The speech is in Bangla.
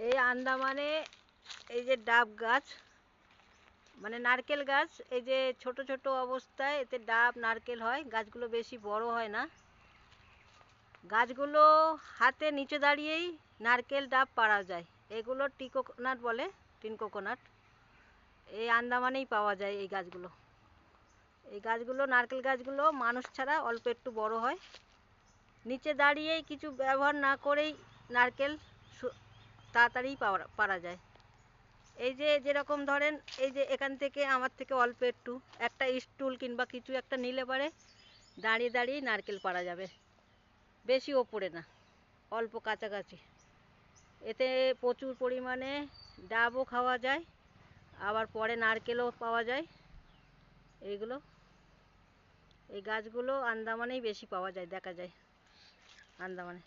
এই আন্দামানে এই যে ডাব গাছ, মানে নারকেল গাছ, এই যে ছোট ছোট অবস্থায় এতে ডাব নারকেল হয়, গাছগুলো বেশি বড় হয় না। গাছগুলো হাতে নিচে দাঁড়িয়েই নারকেল ডাব পাড়া যায়। এগুলো টি কোকোনাট বলে, টিন কোকোনাট। এই আন্দামানেই পাওয়া যায় এই গাছগুলো। এই গাছগুলো, নারকেল গাছগুলো মানুষ ছাড়া অল্প একটু বড় হয়। নিচে দাঁড়িয়েই কিছু ব্যবহার না করেই নারকেল তাড়াতাড়ি পারা যায়। এই যে যেরকম ধরেন, এই যে এখান থেকে আমার থেকে অল্প একটু একটা স্টুল কিংবা কিছু একটা নিলে পারে দাঁড়িয়ে দাঁড়িয়েই নারকেল পাড়া যাবে, বেশি ওপরে না, অল্প কাছাকাছি। এতে প্রচুর পরিমাণে ডাবও খাওয়া যায়, আবার পরে নারকেলও পাওয়া যায়। এইগুলো, এই গাছগুলো আন্দামানেই বেশি পাওয়া যায়, দেখা যায় আন্দামানে।